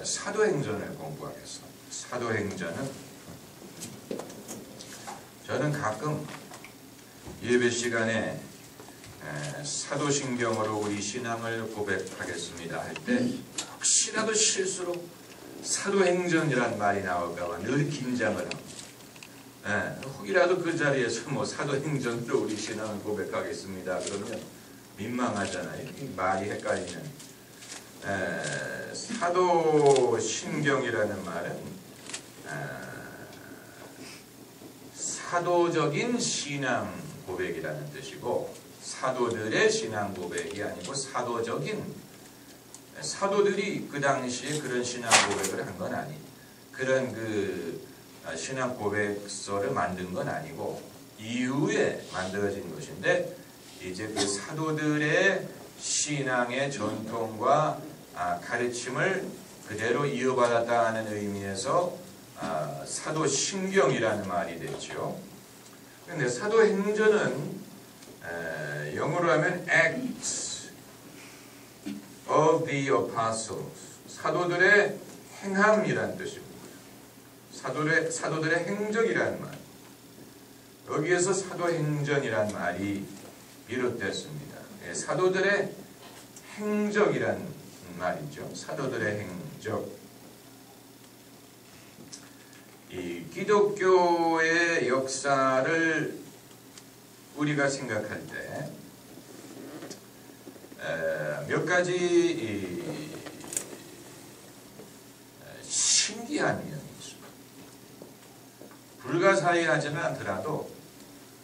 사도행전을 공부하겠습니다. 사도행전은 저는 가끔 예배 시간에 사도신경으로 우리 신앙을 고백하겠습니다 할 때 혹시라도 실수로 사도행전이란 말이 나올까봐 늘 긴장을 합니다. 혹이라도 그 자리에서 뭐 사도행전으로 우리 신앙을 고백하겠습니다 그러면 민망하잖아요. 말이 헷갈리는. 사도신경이라는 말은 사도적인 신앙 고백이라는 뜻이고, 사도들의 신앙 고백이 아니고 사도들이 그 당시에 그런 신앙 고백을 한 건 아니, 그런 그 신앙 고백서를 만든 건 아니고 이후에 만들어진 것인데, 이제 그 사도들의 신앙의 전통과 가르침을 그대로 이어받았다는 의미에서 사도신경이라는 말이 됐죠. 그런데 사도행전은 영어로 하면 Acts of the Apostles, 사도들의 행함이라는 뜻입니다. 사도들의 행적이라는 말. 여기에서 사도행전이라는 말이 비롯됐습니다. 사도들의 행적이라는 말이죠. 사도들의 행적. 이 기독교의 역사를 우리가 생각할 때 몇 가지 신기한 면이 있습니다. 불가사의하지는 않더라도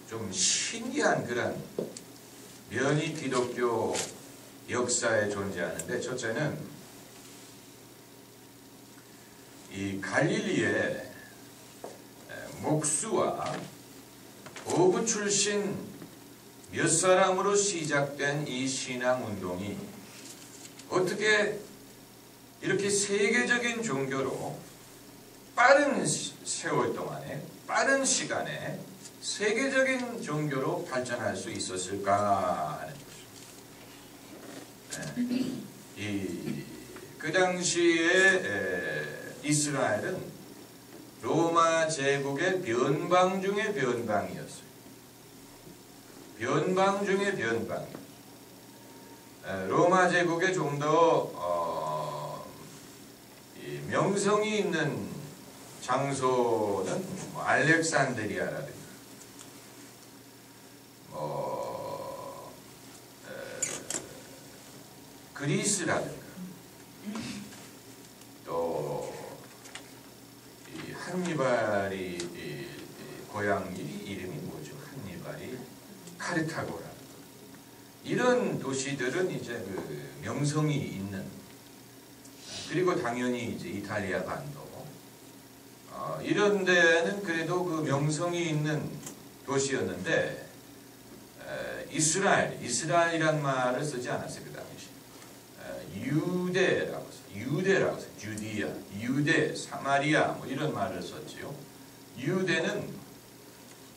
좀 신기한 그런 면이 기독교 역사에 존재하는데, 첫째는 이 갈릴리의 목수와 어부 출신 몇 사람으로 시작된 이 신앙운동이 어떻게 이렇게 세계적인 종교로 빠른 세월 동안에, 빠른 시간에 세계적인 종교로 발전할 수 있었을까 하는 것입니다. 그 당시에 이스라엘은 로마 제국의 변방 중의 변방이었어요. 변방 중의 변방이에요. 로마 제국에 좀 더 명성이 있는 장소는 알렉산드리아라든가 그리스라든가 또 이 한니발이 고향 이름이 뭐죠? 한니발이 카르타고라. 이런 도시들은 이제 그 명성이 있는, 그리고 당연히 이제 이탈리아 반도 이런 데는 그래도 그 명성이 있는 도시였는데, 이스라엘이란 말을 쓰지 않았어요. 그 당시 유대라고 써요. 주디아, 유대, 사마리아 뭐 이런 말을 썼지요. 유대는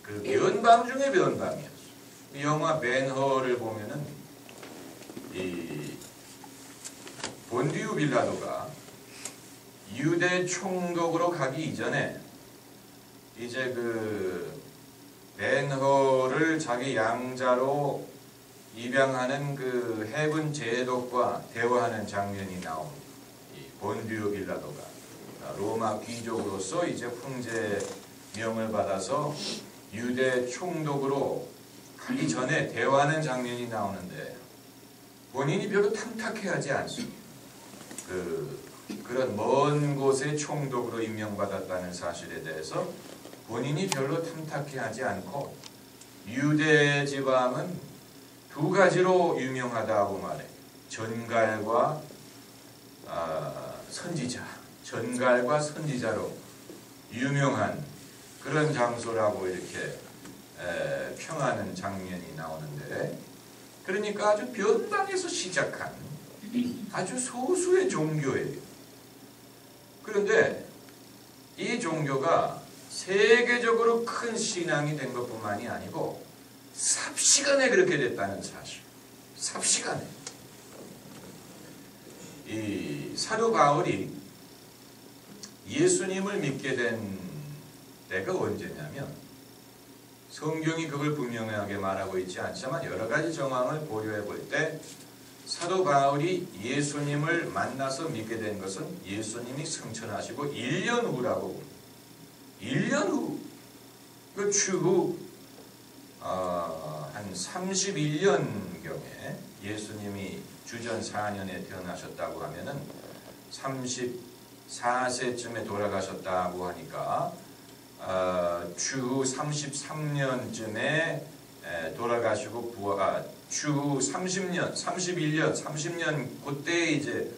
그 변방 중의 변방이었어요. 영화 벤허를 보면은 이 본디우 빌라도가 유대 총독으로 가기 이전에 이제 그 벤허를 자기 양자로 입양하는 그 해군 제독과 대화하는 장면이 나온 이 본디우 빌라도가 로마 귀족으로서 이제 황제명을 받아서 유대 총독으로 가기 전에 대화하는 장면이 나오는데, 본인이 별로 탐탁해하지 않습니다. 그런 먼 곳의 총독으로 임명받았다는 사실에 대해서 본인이 별로 탐탁해하지 않고, 유대 지방은 두 가지로 유명하다고 말해. 전갈과 선지자. 전갈과 선지자로 유명한 그런 장소라고 이렇게 평하는 장면이 나오는데, 그러니까 아주 변방에서 시작한 아주 소수의 종교예요. 그런데 이 종교가 세계적으로 큰 신앙이 된 것뿐만이 아니고 삽시간에 그렇게 됐다는 사실. 삽시간에. 이 사도 바울이 예수님을 믿게 된 때가 언제냐면, 성경이 그걸 분명하게 말하고 있지 않지만 여러 가지 정황을 고려해 볼 때 사도 바울이 예수님을 만나서 믿게 된 것은 예수님이 승천하시고 1년 후라고 봅니다. 1년 후, 그 추후 한 31년경에 예수님이 주전 4년에 태어나셨다고 하면은 34세쯤에 돌아가셨다고 하니까 추후 33년쯤에 돌아가시고 추후 30년, 31년, 30년 그때 이제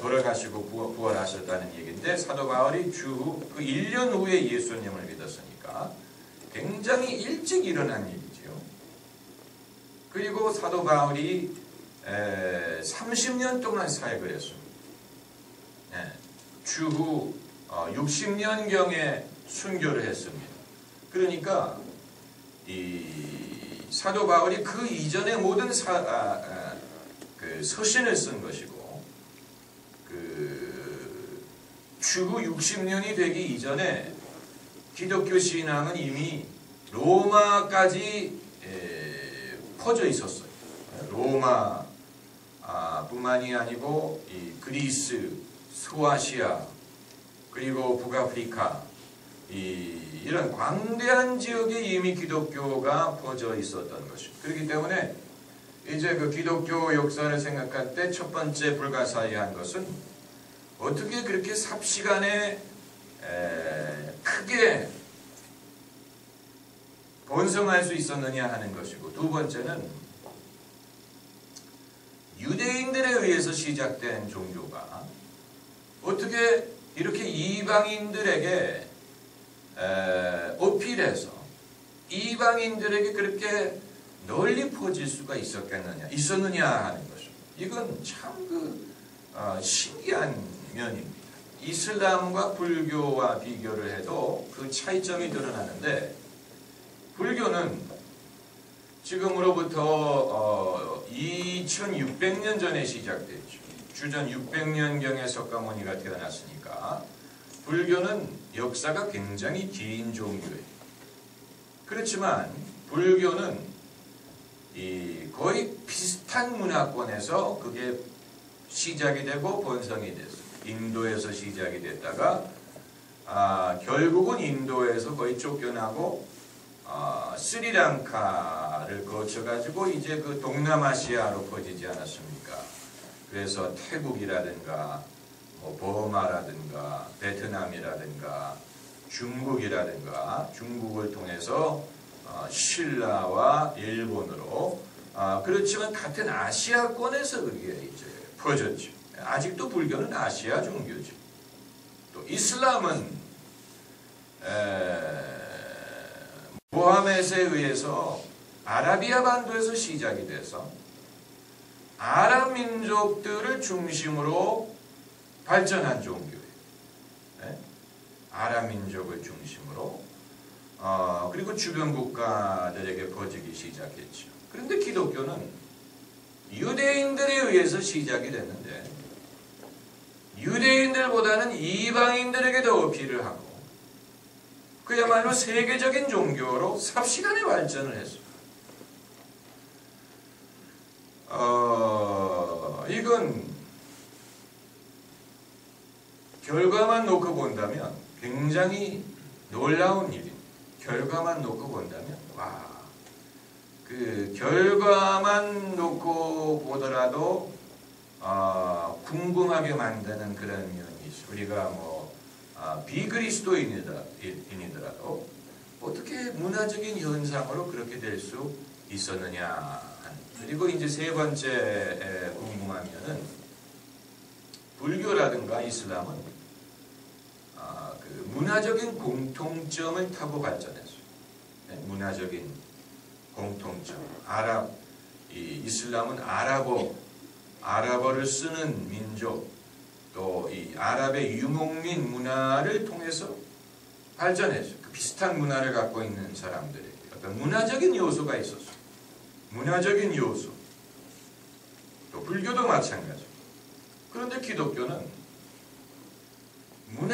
돌아가시고 부활하셨다는 얘기인데, 사도 바울이 추후 그 1년 후에 예수님을 믿었으니까 굉장히 일찍 일어난 일이죠. 그리고 사도 바울이 30년 동안 사역을 했습니다. 추후 60년경에 순교를 했습니다. 그러니까 이 사도 바울이 그 이전의 모든 그 서신을 쓴 것이고, 그 추후 60년이 되기 이전에 기독교 신앙은 이미 로마까지 퍼져 있었어요. 로마 뿐만이 아니고 이 그리스, 소아시아, 그리고 북아프리카, 이런 광대한 지역에 이미 기독교가 퍼져 있었던 것입니다. 그렇기 때문에 이제 그 기독교 역사를 생각할 때 첫 번째 불가사의한 것은 어떻게 그렇게 삽시간에 크게 번성할 수 있었느냐 하는 것이고, 두 번째는 유대인들에 의해서 시작된 종교가 어떻게 이렇게 이방인들에게 어필해서 이방인들에게 그렇게 널리 퍼질 수가 있었느냐 하는 것입니다. 이건 참 신기한 면입니다. 이슬람과 불교와 비교를 해도 그 차이점이 드러나는데, 불교는 지금으로부터 2600년 전에 시작됐죠. 주전 600년경에 석가모니가 태어났으니까 불교는 역사가 굉장히 긴 종교예요. 그렇지만 불교는 거의 비슷한 문화권에서 그게 시작이 되고 번성이 됐어요. 인도에서 시작이 됐다가 결국은 인도에서 거의 쫓겨나고 스리랑카를 거쳐가지고 이제 그 동남아시아로 퍼지지 않았습니까? 그래서 태국이라든가 버마라든가 베트남이라든가 중국이라든가, 중국을 통해서 신라와 일본으로, 그렇지만 같은 아시아권에서 그게 이제 퍼졌죠. 아직도 불교는 아시아 종교죠. 또 이슬람은 모하메드에 의해서 아라비아 반도에서 시작이 돼서 아랍 민족들을 중심으로 발전한 종교예요. 아랍 민족을 중심으로, 그리고 주변 국가들에게 퍼지기 시작했죠. 그런데 기독교는 유대인들에 의해서 시작이 됐는데, 유대인들보다는 이방인들에게 더 어필을 하고, 그야말로 세계적인 종교로 삽시간에 발전을 했습니다. 이건 결과만 놓고 본다면 굉장히 놀라운 일입니다. 결과만 놓고 본다면, 그 결과만 놓고 보더라도 궁금하게 만드는 그런 면이 있어요. 우리가 비그리스도인이더라도 어떻게 문화적인 현상으로 그렇게 될 수 있었느냐. 그리고 이제 세 번째 궁금한 면은, 불교라든가 이슬람은 그 문화적인 공통점을 타고 발전했어요. 문화적인 공통점. 이슬람은 아랍어를 쓰는 민족, 또 이 아랍의 유목민 문화를 통해서 발전했어요. 그 비슷한 문화를 갖고 있는 사람들에게 어떤 문화적인 요소가 있었어요. 문화적인 요소. 또 불교도 마찬가지. 그런데 기독교는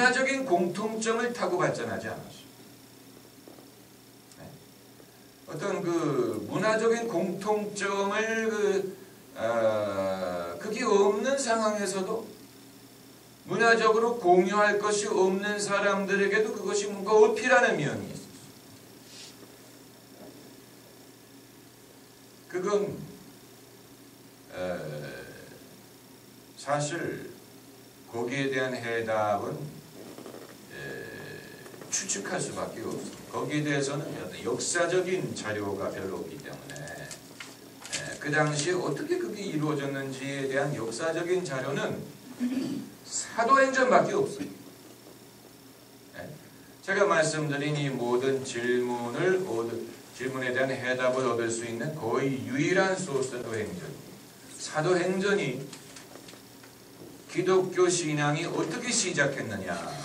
문화적인 공통점을 타고 발전하지 않았어요. 네. 어떤 그 문화적인 공통점을 그게 없는 상황에서도 문화적으로 공유할 것이 없는 사람들에게도 그것이 뭔가 어필하는 면이 있어요. 그건 사실 거기에 대한 해답은 추측할 수밖에 없습니다. 거기에 대해서는 역사적인 자료가 별로 없기 때문에 그 당시에 어떻게 그게 이루어졌는지에 대한 역사적인 자료는 사도행전밖에 없어요. 제가 말씀드린 이 모든 질문에 대한 해답을 얻을 수 있는 거의 유일한 소스는 사도행전입니다. 사도행전이 기독교 신앙이 어떻게 시작했느냐,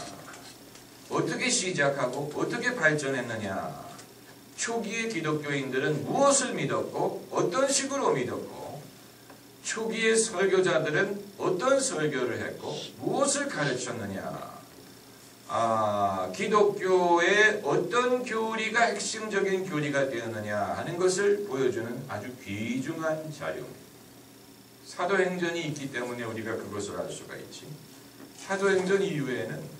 어떻게 시작하고 어떻게 발전했느냐, 초기의 기독교인들은 무엇을 믿었고 어떤 식으로 믿었고, 초기의 설교자들은 어떤 설교를 했고 무엇을 가르쳤느냐, 기독교의 어떤 교리가 핵심적인 교리가 되었느냐 하는 것을 보여주는 아주 귀중한 자료입니다. 사도행전이 있기 때문에 우리가 그것을 알 수가 있지, 사도행전 이후에는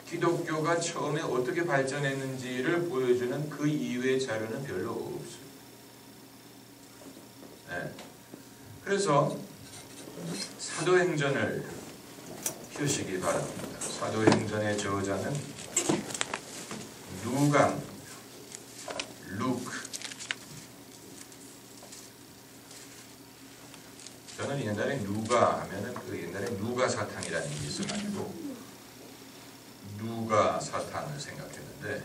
기독교가 처음에 어떻게 발전했는지를 보여주는 그 이후의 자료는 별로 없어요. 네. 그래서 사도행전을 펴시기 바랍니다. 사도행전의 저자는 루카입니다. 루크. 저는 옛날에 누가 하면은 그 옛날에 누가 사탕이라는 게 있어가지고 누가 사탕을 생각했는데,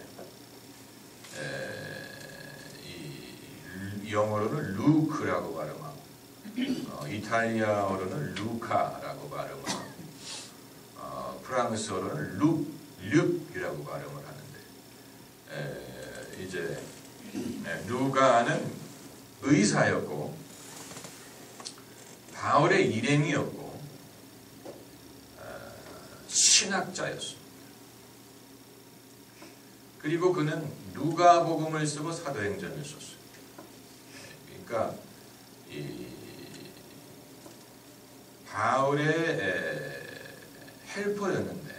이 영어로는 루크라고 발음하고 이탈리아어로는 루카라고 발음하고 프랑스어로는 룩이라고 발음을 하는데, 이제 누가는 의사였고 바울의 일행이었고 신학자였습니다. 그리고 그는 누가복음을 쓰고 사도행전을 썼어요. 그러니까 이 바울의 헬퍼였는데,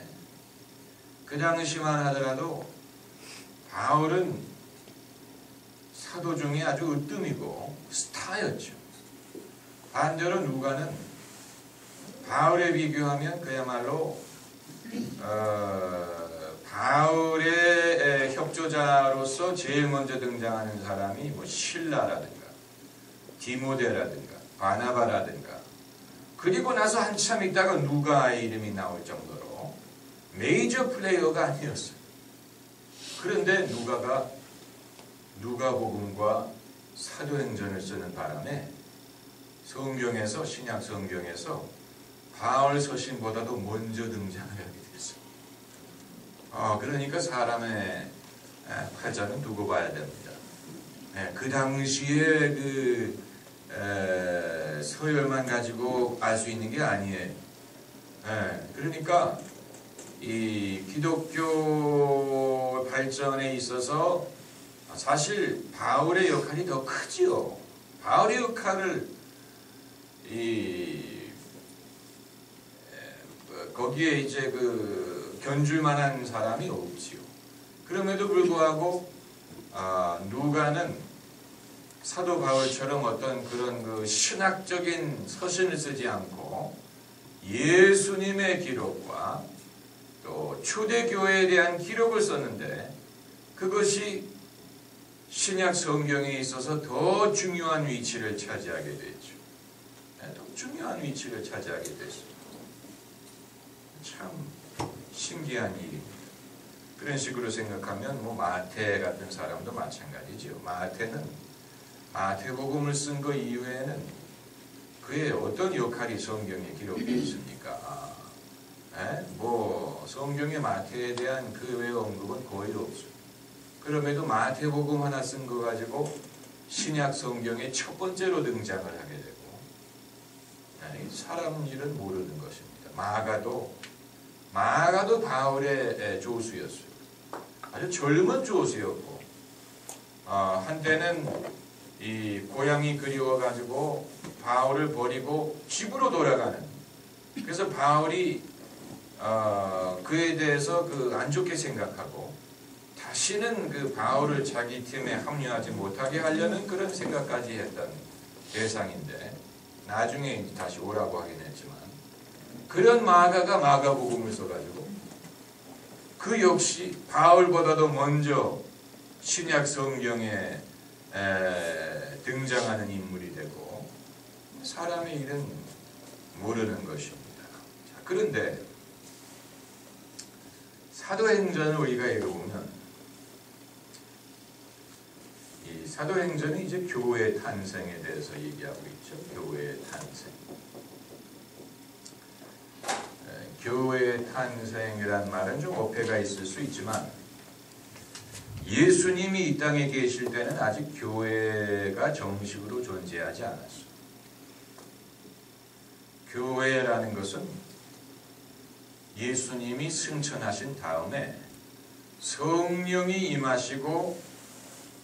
그 당시만 하더라도 바울은 사도 중에 아주 으뜸이고 스타였죠. 반대로 누가는 바울에 비교하면 그야말로 바울의 협조자로서 제일 먼저 등장하는 사람이 뭐 실라라든가 디모데라든가 바나바라든가, 그리고 나서 한참 있다가 누가의 이름이 나올 정도로 메이저 플레이어가 아니었어요. 그런데 누가가 누가복음과 사도행전을 쓰는 바람에 성경에서, 신약 성경에서 바울 서신보다도 먼저 등장을 하게 됐어요. 그러니까 사람의 팔자는 두고 봐야 됩니다. 그 당시에 그 서열만 가지고 알 수 있는 게 아니에요. 그러니까 이 기독교 발전에 있어서 사실 바울의 역할이 더 크지요. 바울의 역할을 거기에 이제 그 견줄 만한 사람이 없지요. 그럼에도 불구하고 누가는 사도 바울처럼 어떤 그런 그 신학적인 서신을 쓰지 않고 예수님의 기록과 또 초대교회에 대한 기록을 썼는데, 그것이 신약 성경에 있어서 더 중요한 위치를 차지하게 됐죠. 더 중요한 위치를 차지하게 됐습니다. 참 신기한 일입니다. 그런 식으로 생각하면 뭐 마태 같은 사람도 마찬가지죠. 마태는 마태복음을 쓴 거 이후에는 그의 어떤 역할이 성경에 기록되어 있습니까? 뭐 성경의 마태에 대한 그 외의 언급은 거의 없어요. 그럼에도 마태복음 하나 쓴 거 가지고 신약 성경의 첫 번째로 등장을 하게 되고, 사람 일은 모르는 것입니다. 마가도 마가도 바울의 조수였어요. 아주 젊은 조수였고, 한때는 이 고향이 그리워가지고 바울을 버리고 집으로 돌아가는. 그래서 바울이 그에 대해서 안 좋게 생각하고 다시는 그 바울을 자기 팀에 합류하지 못하게 하려는 그런 생각까지 했던 대상인데, 나중에 다시 오라고 하긴 했지만, 그런 마가가 마가복음을 써가지고 그 역시 바울보다도 먼저 신약 성경에 등장하는 인물이 되고, 사람의 일은 모르는 것입니다. 자, 그런데 사도행전을 우리가 읽어보면, 이 사도행전은 이제 교회 탄생에 대해서 얘기하고 있죠. 교회의 탄생. 교회의 탄생이란 말은 좀 어폐가 있을 수 있지만, 예수님이 이 땅에 계실 때는 아직 교회가 정식으로 존재하지 않았어요. 교회라는 것은 예수님이 승천하신 다음에 성령이 임하시고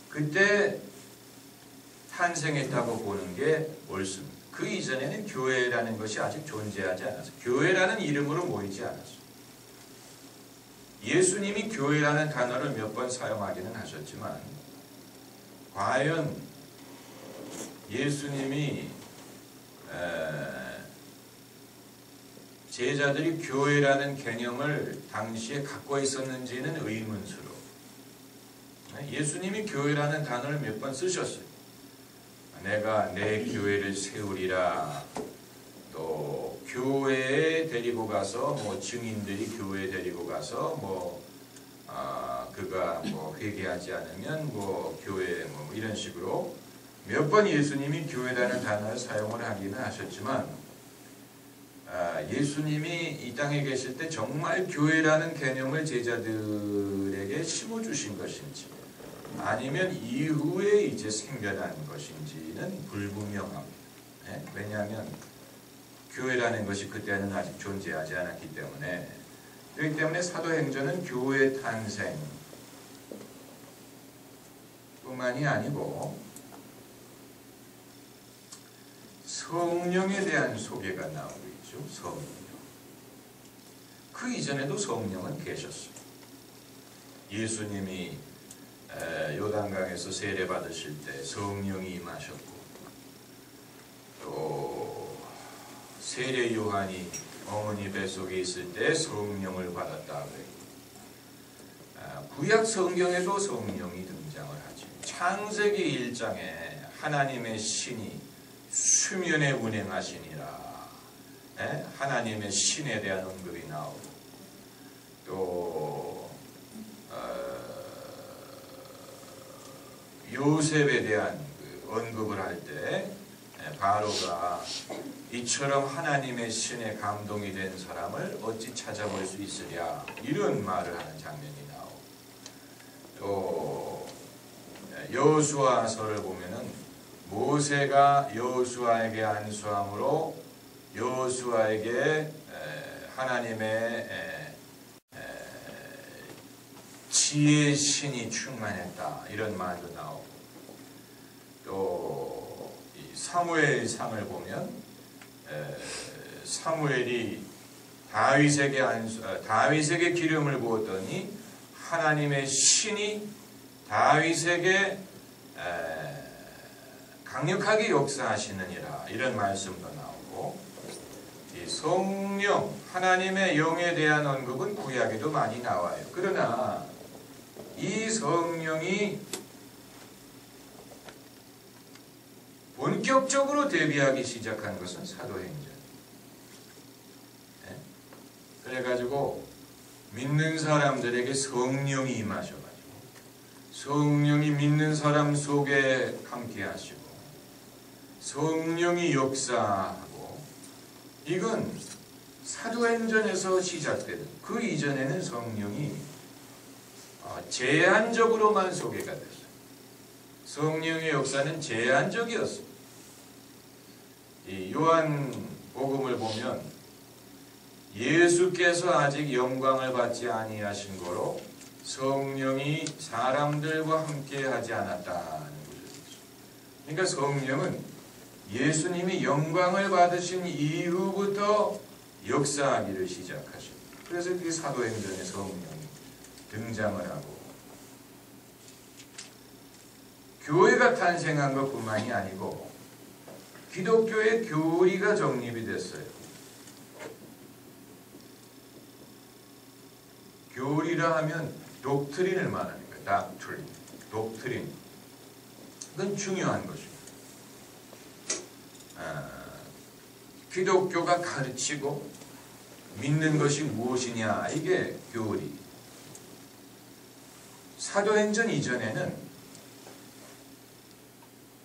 그때 탄생했다고 보는 게 옳습니다. 그 이전에는 교회라는 것이 아직 존재하지 않았어요. 교회라는 이름으로 모이지 않았어요. 예수님이 교회라는 단어를 몇 번 사용하기는 하셨지만, 과연 예수님이 제자들이 교회라는 개념을 당시에 갖고 있었는지는 의문스러워. 예수님이 교회라는 단어를 몇 번 쓰셨어요. 내가 내 교회를 세우리라. 또 교회에 데리고 가서 증인들이 교회에 데리고 가서 그가 회개하지 않으면 교회 이런 식으로 몇 번 예수님이 교회라는 단어를 사용을 하기는 하셨지만, 예수님이 이 땅에 계실 때 정말 교회라는 개념을 제자들에게 심어주신 것인지, 아니면 이후에 이제 생겨난 것인지는 불분명합니다. 왜냐하면 교회라는 것이 그때는 아직 존재하지 않았기 때문에. 그렇기 때문에 사도행전은 교회 탄생 뿐만이 아니고 성령에 대한 소개가 나오고 있죠. 성령. 그 이전에도 성령은 계셨어요. 예수님이 요단강에서 세례 받으실 때 성령이 임하셨고, 또 세례 요한이 어머니 뱃속에 있을 때 성령을 받았다. 구약 성경에도 성령이 등장을 하죠. 창세기 1장에 하나님의 신이 수면에 운행하시니라. 하나님의 신에 대한 언급이 나오고, 또 요셉에 대한 언급을 할 때 바로가 이처럼 하나님의 신에 감동이 된 사람을 어찌 찾아볼 수 있으랴, 이런 말을 하는 장면이 나오고, 또 여호수아서를 보면은 모세가 여호수아에게 안수함으로 여호수아에게 하나님의 지혜의 신이 충만했다, 이런 말도 나오고, 또 사무엘상을 보면 사무엘이 다윗에게 기름을 부었더니 하나님의 신이 다윗에게 강력하게 역사하시느니라, 이런 말씀도 나오고, 이 성령, 하나님의 영에 대한 언급은 구약에도 많이 나와요. 그러나 이 성령이 본격적으로 데뷔하기 시작한 것은 사도행전. 그래가지고 믿는 사람들에게 성령이 임하셔가지고 성령이 믿는 사람 속에 함께 하시고 성령이 역사하고, 이건 사도행전에서 시작되는, 그 이전에는 성령이 제한적으로만 소개가 됐어요. 성령의 역사는 제한적이었어요. 이 요한복음을 보면 예수께서 아직 영광을 받지 아니하신 거로 성령이 사람들과 함께 하지 않았다는 거죠. 그러니까 성령은 예수님이 영광을 받으신 이후부터 역사하기를 시작하십니다. 그래서 이 사도행전에 성령이 등장을 하고 교회가 탄생한 것뿐만이 아니고 기독교의 교리가 정립이 됐어요. 교리라 하면 독트린을 말하는 거예요. 닥트린, 독트린. 그건 중요한 것입니다. 기독교가 가르치고 믿는 것이 무엇이냐, 이게 교리. 사도행전 이전에는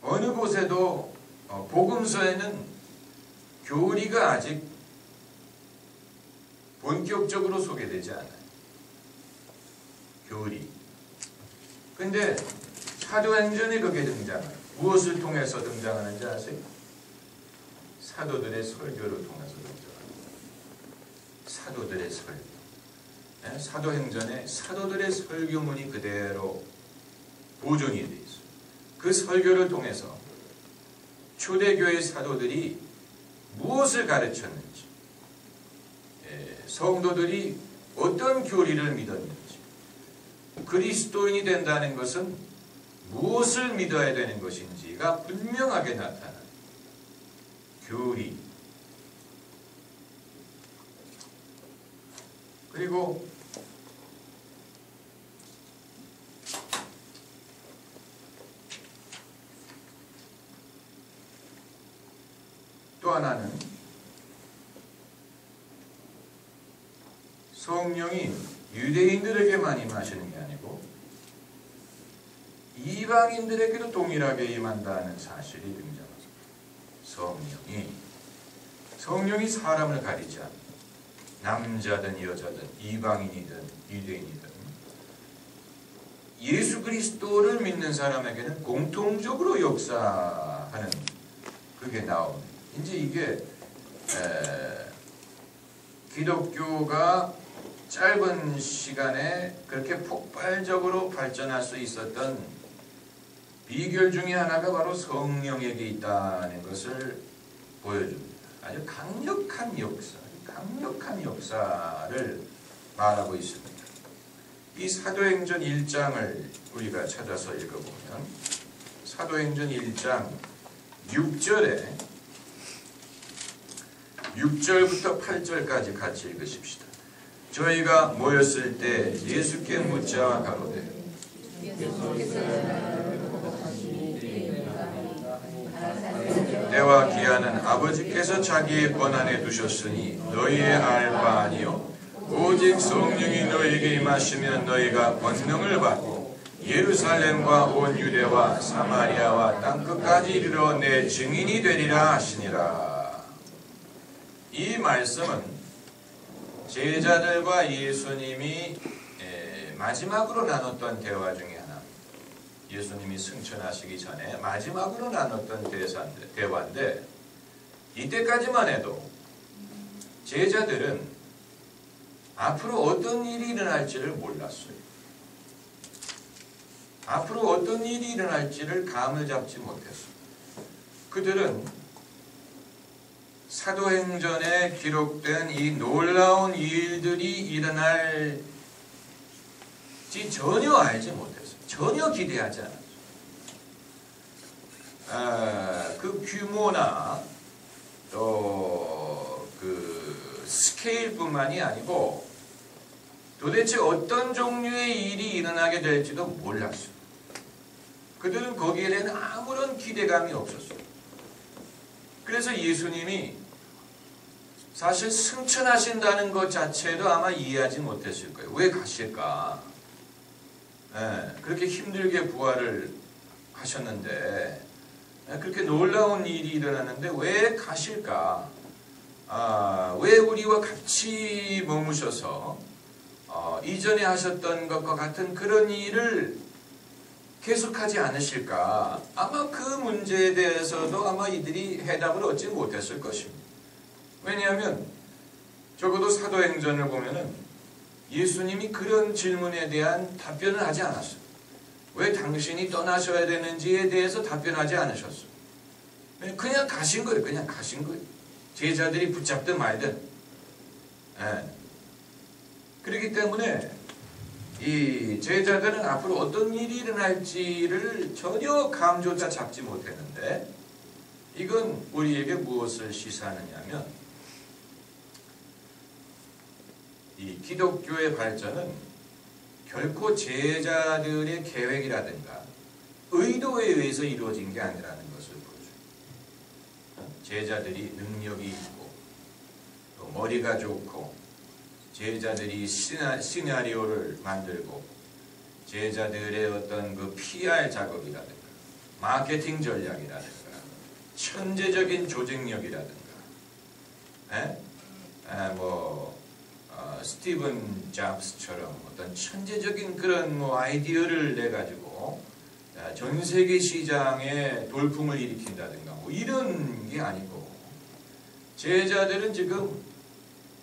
어느 곳에도 복음서에는 교리가 아직 본격적으로 소개되지 않아요. 교리. 근데 사도행전에 그게 등장해요. 무엇을 통해서 등장하는지 아세요? 사도들의 설교를 통해서 등장합니다. 사도들의 설교. 사도행전에 사도들의 설교문이 그대로 보존이 되어 있어요. 그 설교를 통해서 초대교회 사도들이 무엇을 가르쳤는지, 성도들이 어떤 교리를 믿었는지, 그리스도인이 된다는 것은 무엇을 믿어야 되는 것인지가 분명하게 나타나는 교리. 그리고 또 하나는 성령이 유대인들에게만 임하시는 게 아니고 이방인들에게도 동일하게 임한다는 사실이 등장합니다. 성령이 사람을 가리지 않는, 남자든 여자든 이방인이든 유대인이든 예수 그리스도를 믿는 사람에게는 공통적으로 역사하는 그게 나옵니다. 이제 이게 기독교가 짧은 시간에 그렇게 폭발적으로 발전할 수 있었던 비결 중에 하나가 바로 성령에게 있다는 것을 보여줍니다. 아주 강력한 역사를 말하고 있습니다. 이 사도행전 1장을 우리가 찾아서 읽어보면 사도행전 1장 6절부터 8절까지 같이 읽으십시다. 저희가 모였을 때 예수께 묻자 가로되 때와 기한은 아버지께서 자기의 권한에 두셨으니 너희의 알 바 아니요 오직 성령이 너희에게 임하시면 너희가 권능을 받고 예루살렘과 온 유대와 사마리아와 땅끝까지 이르러 내 증인이 되리라 하시니라. 이 말씀은 제자들과 예수님이 마지막으로 나눴던 대화 중에 하나, 예수님이 승천하시기 전에 마지막으로 나눴던 대화인데 이때까지만 해도 제자들은 앞으로 어떤 일이 일어날지를 몰랐어요. 앞으로 어떤 일이 일어날지를 감을 잡지 못했어요. 그들은 사도행전에 기록된 이 놀라운 일들이 일어날지 전혀 알지 못했어요. 전혀 기대하지 않았어요. 그 규모나 또 그 스케일뿐만이 아니고 도대체 어떤 종류의 일이 일어나게 될지도 몰랐어요. 그들은 거기에 대한 아무런 기대감이 없었어요. 그래서 예수님이 사실 승천하신다는 것 자체도 아마 이해하지 못했을 거예요. 왜 가실까? 그렇게 힘들게 부활을 하셨는데 그렇게 놀라운 일이 일어났는데 왜 가실까? 왜 우리와 같이 머무셔서 이전에 하셨던 것과 같은 그런 일을 계속하지 않으실까? 아마 그 문제에 대해서도 아마 이들이 해답을 얻지 못했을 것입니다. 왜냐하면 적어도 사도행전을 보면은 예수님이 그런 질문에 대한 답변을 하지 않았어요. 왜 당신이 떠나셔야 되는지에 대해서 답변하지 않으셨어요. 그냥 가신 거예요. 그냥 가신 거예요. 제자들이 붙잡든 말든. 예. 그렇기 때문에 이 제자들은 앞으로 어떤 일이 일어날지를 전혀 감조차 잡지 못했는데, 이건 우리에게 무엇을 시사하느냐면, 이 기독교의 발전은 결코 제자들의 계획이라든가 의도에 의해서 이루어진 게 아니라는 것을 보여줘요. 제자들이 능력이 있고 또 머리가 좋고, 제자들이 시나리오를 만들고, 제자들의 어떤 그 PR 작업이라든가 마케팅 전략이라든가 천재적인 조직력이라든가, 스티븐 잡스처럼 어떤 천재적인 그런 아이디어를 내 가지고 전 세계 시장에 돌풍을 일으킨다든가 이런 게 아니고, 제자들은 지금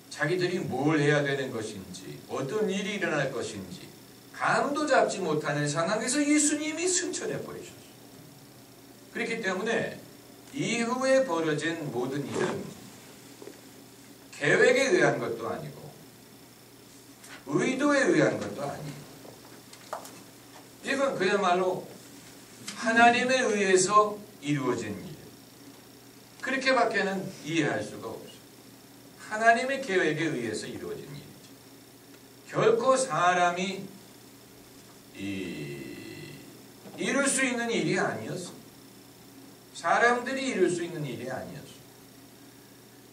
자기들이 뭘 해야 되는 것인지, 어떤 일이 일어날 것인지 감도 잡지 못하는 상황에서 예수님이 승천해 버리셨어요. 그렇기 때문에 이후에 벌어진 모든 일은 계획에 의한 것도 아니고 의도에 의한 것도 아니에요. 이건 그야말로 하나님에 의해서 이루어진 일. 그렇게밖에는 이해할 수가 없어요. 하나님의 계획에 의해서 이루어진 일이죠. 결코 사람이 이룰 수 있는 일이 아니었어. 사람들이 이룰 수 있는 일이 아니었어.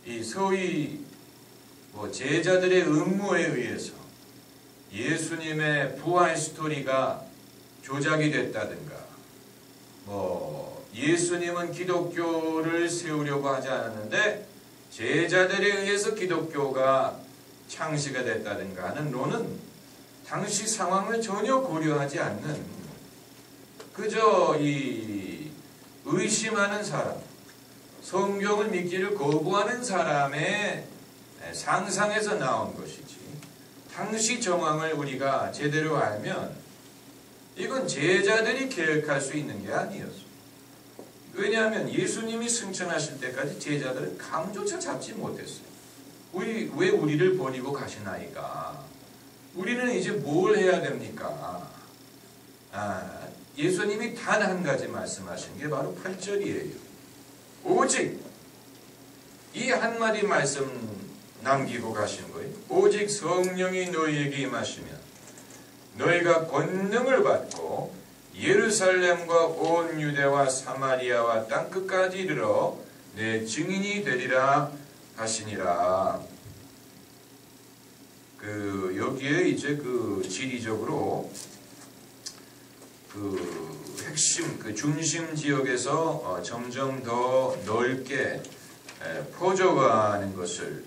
이 소위 제자들의 음모에 의해서 예수님의 부활 스토리가 조작이 됐다든가, 예수님은 기독교를 세우려고 하지 않았는데 제자들에 의해서 기독교가 창시가 됐다든가 하는 논은 당시 상황을 전혀 고려하지 않는, 그저 이 의심하는 사람, 성경을 믿기를 거부하는 사람의 상상에서 나온 것이지, 당시 정황을 우리가 제대로 알면 이건 제자들이 계획할 수 있는 게 아니었어. 왜냐하면 예수님이 승천하실 때까지 제자들은 감조차 잡지 못했어요. 왜 우리를 버리고 가시나이까? 우리는 이제 뭘 해야 됩니까? 예수님이 단 한 가지 말씀하신 게 바로 8절이에요. 오직 이 한마디 말씀 남기고 가신 거예요. 오직 성령이 너희에게 임하시면 너희가 권능을 받고 예루살렘과 온 유대와 사마리아와 땅끝까지 이르러 내 증인이 되리라 하시니라. 여기에 이제 지리적으로 핵심, 중심 지역에서 점점 더 넓게 퍼져가는 것을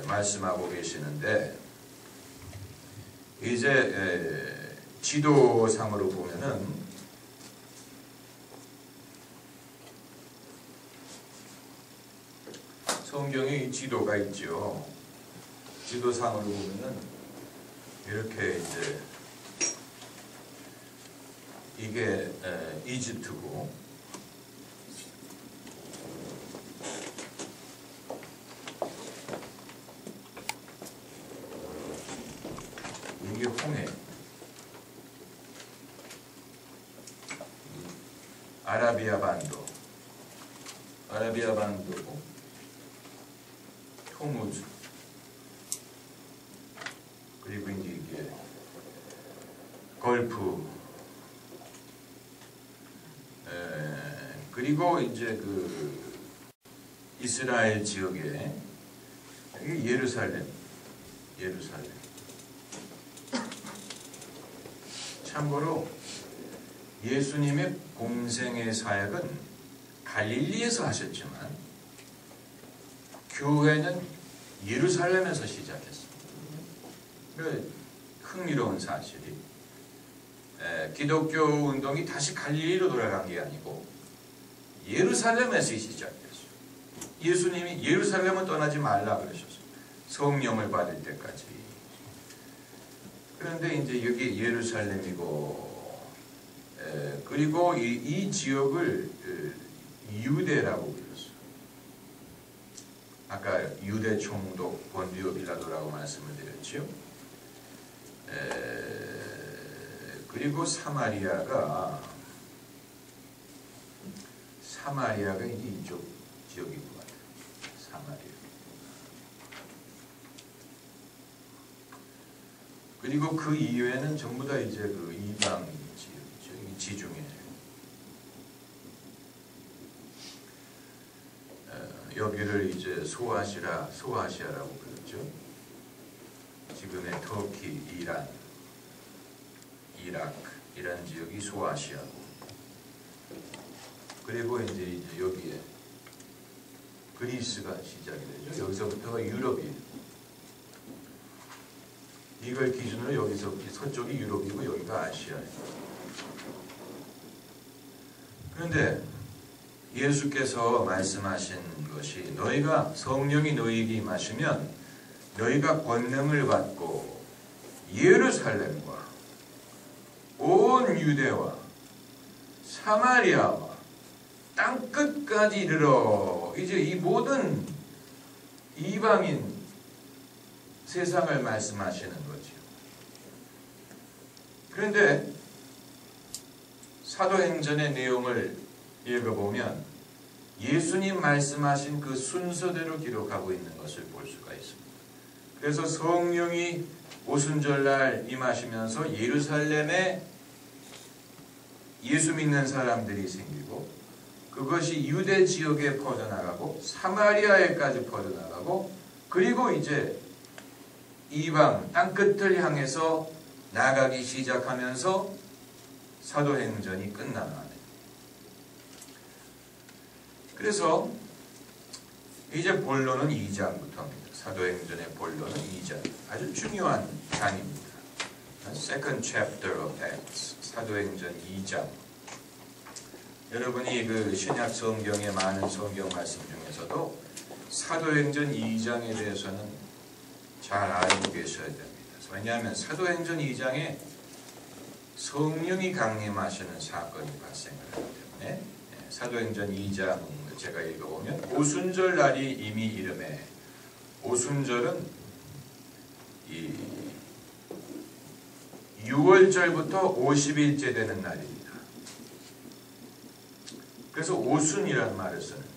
말씀하고 계시는데, 이제 지도상으로 보면은 성경에 지도가 있죠. 지도상으로 보면은 이렇게 이제 이게 이집트고, 이게 홍해, 아라비아 반도고, 호무즈, 그리고 이제 이게 걸프, 그리고 이제 이스라엘 지역에 예루살렘. 참고로 예수님의 공생의 사역은 갈릴리에서 하셨지만 교회는 예루살렘에서 시작했습니다. 흥미로운 사실이, 기독교 운동이 다시 갈릴리로 돌아간 게 아니고 예루살렘에서 시작됐어요. 예수님이 예루살렘은 떠나지 말라 그러셨어요. 성령을 받을 때까지. 그런데 이제 여기 예루살렘이고, 그리고 이 지역을 유대라고 불렀어요. 아까 유대 총독 본디오 빌라도라고 말씀을 드렸지요. 그리고 사마리아가 이제 이쪽 지역인 것 같아요. 사마리아. 그리고 그 이외에는 전부 다 이제 그 이방 지역이죠. 지중해. 여기를 이제 소아시아라고 불렀죠. 지금의 터키, 이란, 이라크 이런 지역이 소아시아고, 그리고 이제 여기에 그리스가 시작이 되죠. 여기서부터가 유럽이에요. 이걸 기준으로 여기서 서쪽이 유럽이고 여기가 아시아예요. 그런데 예수께서 말씀하신 것이, 너희가 성령이 너희에게 임하시면 너희가 권능을 받고 예루살렘과 온 유대와 사마리아와 땅 끝까지 이르러, 이제 이 모든 이방인 세상을 말씀하시는 거죠. 그런데 사도행전의 내용을 읽어보면 예수님 말씀하신 그 순서대로 기록하고 있는 것을 볼 수가 있습니다. 그래서 성령이 오순절날 임하시면서 예루살렘에 예수 믿는 사람들이 생기고, 그것이 유대 지역에 퍼져나가고 사마리아에까지 퍼져나가고, 그리고 이제 이방 땅끝을 향해서 나가기 시작하면서 사도행전이 끝나는. 그래서 이제 본론은 2장부터입니다. 사도행전의 본론은 2장. 아주 중요한 장입니다. Second chapter of Acts. 사도행전 2장. 여러분이 그 신약 성경의 많은 성경 말씀 중에서도 사도행전 2장에 대해서는 잘 알고 계셔야 됩니다. 왜냐하면 사도행전 2장에 성령이 강림하시는 사건이 발생을 하기 때문에, 사도행전 2장 제가 읽어보면, 오순절 날이 이미 이름에, 오순절은 이 6월절부터 50일째 되는 날입니다. 그래서 오순이란 말을 씁니다.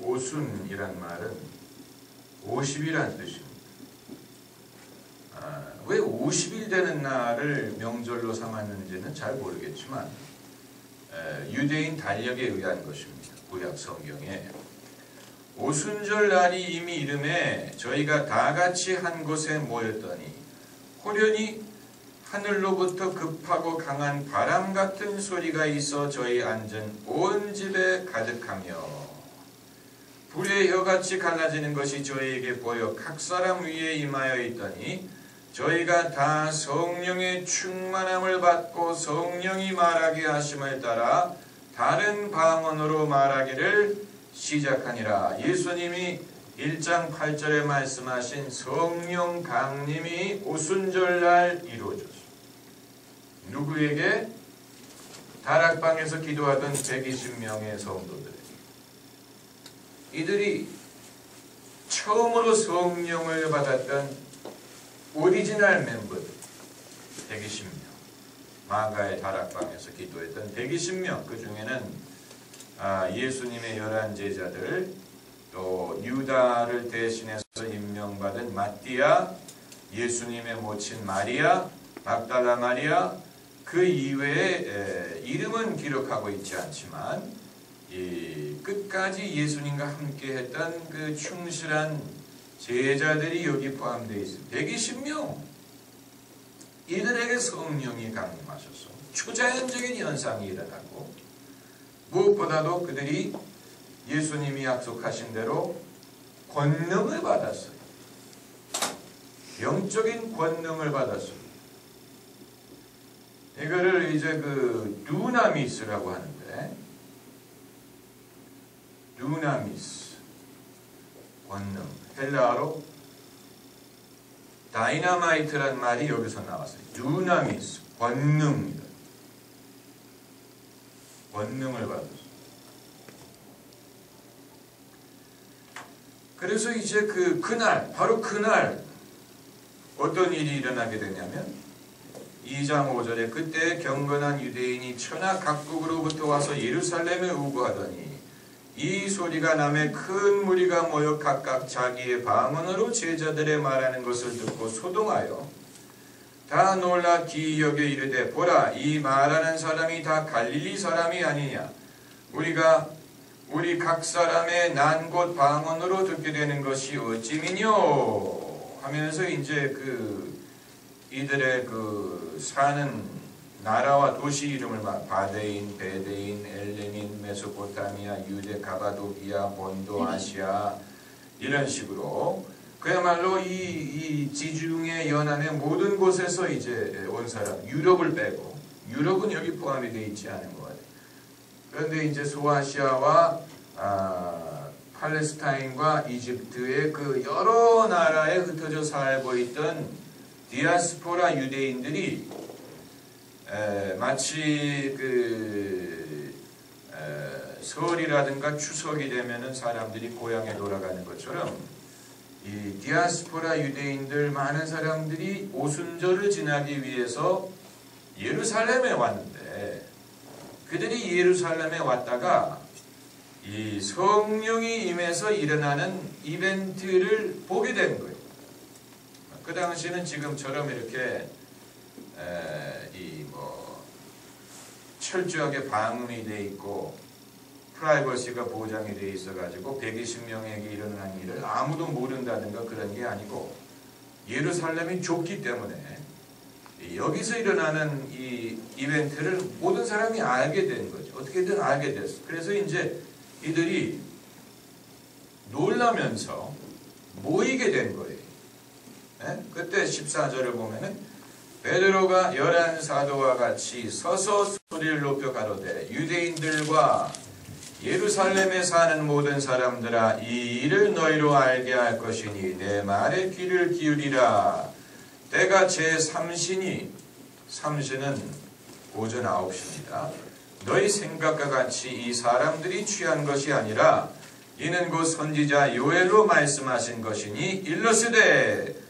오순이란 말은 50이란 뜻입니다. 왜 50일 되는 날을 명절로 삼았는지는 잘 모르겠지만 유대인 달력에 의한 것입니다. 구약 성경에 오순절 날이 이미 이름에 저희가 다 같이 한 곳에 모였더니 호련히 하늘로부터 급하고 강한 바람 같은 소리가 있어 저희 앉은 온 집에 가득하며 불의 혀같이 갈라지는 것이 저희에게 보여 각 사람 위에 임하여 있더니 저희가 다 성령의 충만함을 받고 성령이 말하게 하심을 따라 다른 방언으로 말하기를 시작하니라. 예수님이 1장 8절에 말씀하신 성령 강림이 오순절날 이루어졌습니다. 누구에게? 다락방에서 기도하던 120명의 성도들에게. 이들이 처음으로 성령을 받았던 오리지널 멤버들 120명, 마가의 다락방에서 기도했던 120명, 그 중에는 예수님의 11제자들, 또 유다를 대신해서 임명받은 마띠아, 예수님의 모친 마리아, 막달라 마리아, 그 이외에 이름은 기록하고 있지 않지만 끝까지 예수님과 함께 했던 그 충실한 제자들이 여기 포함되어 있습니다. 120명. 이들에게 성령이 강림하셔서 초자연적인 현상이 일어나고, 무엇보다도 그들이 예수님이 약속하신 대로 권능을 받았어요. 영적인 권능을 받았어요. 이거를 이제 그 두나미스라고 하는데, 두나미스 권능, 헬라어로 다이너마이트란 말이 여기서 나왔어요. 두나미스, 권능입니다. 권능을 받았어요. 그래서 이제 바로 그날 어떤 일이 일어나게 되냐면 2장 5절에 그때 경건한 유대인이 천하 각국으로부터 와서 예루살렘에 우거하더니 이 소리가 나매 큰 무리가 모여 각각 자기의 방언으로 제자들의 말하는 것을 듣고 소동하여 다 놀라 기이 여겨 이르되 보라 이 말하는 사람이 다 갈릴리 사람이 아니냐 우리 각 사람의 난 곳 방언으로 듣게 되는 것이 어찌미뇨 하면서 이제 이들의 사는 나라와 도시 이름을 바데인, 베데인, 엘레민, 메소포타미아, 유대, 가바도기아, 본도, 아시아 이런 식으로 그야말로 이 지중해 연안의 모든 곳에서 이제 온 사람, 유럽을 빼고 유럽은 여기 포함이 되어 있지 않은 것 같아요. 그런데 이제 소아시아와 팔레스타인과 이집트의 여러 나라에 흩어져 살고 있던 디아스포라 유대인들이 마치 설이라든가 추석이 되면은 사람들이 고향에 돌아가는 것처럼 이 디아스포라 유대인들 많은 사람들이 오순절을 지나기 위해서 예루살렘에 왔는데 그들이 예루살렘에 왔다가 이 성령이 임해서 일어나는 이벤트를 보게 된 거예요. 그 당시에는 지금처럼 이렇게 철저하게 방음이 돼 있고 프라이버시가 보장이 돼 있어가지고 120명에게 일어난 일을 아무도 모른다든가 그런 게 아니고 예루살렘이 좁기 때문에 여기서 일어나는 이 이벤트를 모든 사람이 알게 된 거죠. 어떻게든 알게 됐어. 그래서 이제 이들이 놀라면서 모이게 된 거예요. 그때 14절을 보면은 베드로가 11사도와 같이 서서 소리를 높여 가로되 유대인들과 예루살렘에 사는 모든 사람들아 이 일을 너희로 알게 할 것이니 내 말에 귀를 기울이라. 때가 제3시니 삼시는 오전 9시입니다. 너희 생각과 같이 이 사람들이 취한 것이 아니라 이는 곧 선지자 요엘로 말씀하신 것이니 일러스되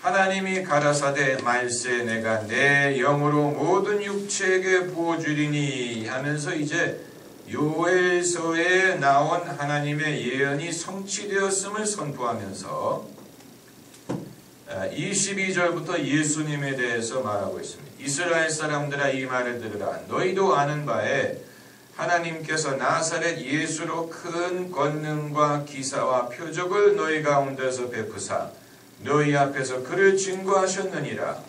하나님이 가라사대 말세 내가 내 영으로 모든 육체에게 부어주리니 하면서 이제 요엘서에 나온 하나님의 예언이 성취되었음을 선포하면서 22절부터 예수님에 대해서 말하고 있습니다. 이스라엘 사람들아 이 말을 들으라. 너희도 아는 바에 하나님께서 나사렛 예수로 큰 권능과 기사와 표적을 너희 가운데서 베푸사 너희 앞에서 그를 증거하셨느니라.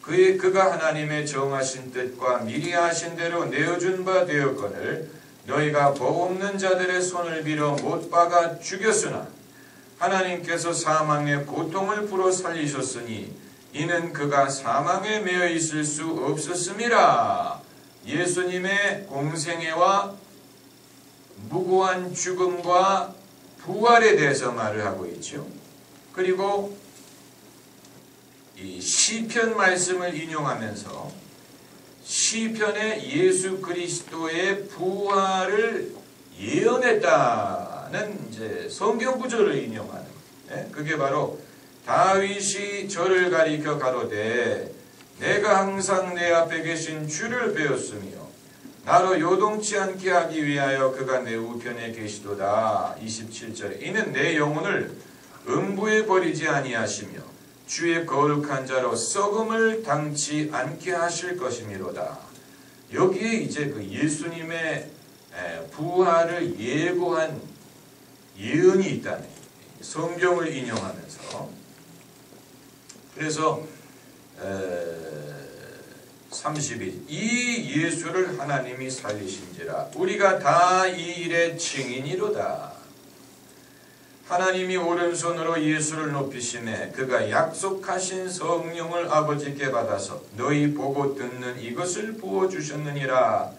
그가 하나님의 정하신 뜻과 미리 하신 대로 내어준 바 되었거늘 너희가 법 없는 자들의 손을 빌어 못 박아 죽였으나 하나님께서 사망의 고통을 풀어 살리셨으니 이는 그가 사망에 매여 있을 수 없었음이라. 예수님의 공생애와 무고한 죽음과 부활에 대해서 말을 하고 있죠. 그리고 이 시편 말씀을 인용하면서 시편에 예수 그리스도의 부활을 예언했다는 이제 성경 구절을 인용하는 거예요. 그게 바로 다윗이 저를 가리켜 가로되 내가 항상 내 앞에 계신 주를 배웠으며 나로 요동치 않게 하기 위하여 그가 내 우편에 계시도다. 27절에 이는 내 영혼을 음부에 버리지 아니하시며 주의 거룩한 자로 썩음을 당치 않게 하실 것이미로다. 여기에 이제 예수님의 부활을 예고한 예언이 있다네. 성경을 인용하면서. 그래서 32절 이 예수를 하나님이 살리신지라 우리가 다 이 일의 증인이로다. 하나님이 오른손으로 예수를 높이시매 그가 약속하신 성령을 아버지께 받아서 너희 보고 듣는 이것을 부어주셨느니라.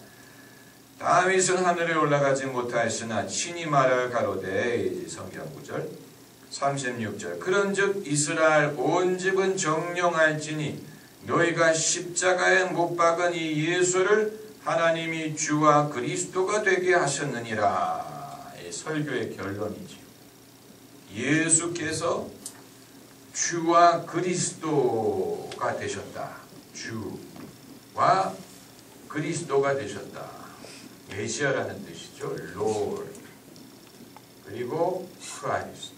다윗은 하늘에 올라가지 못하였으나 친히 말할 가로되 성경 구절 36절 그런즉 이스라엘 온 집은 정령할지니 너희가 십자가에 못 박은 이 예수를 하나님이 주와 그리스도가 되게 하셨느니라. 이 설교의 결론이지요. 예수께서 주와 그리스도가 되셨다. 주와 그리스도가 되셨다. 메시아라는 뜻이죠. Lord 그리고 Christ.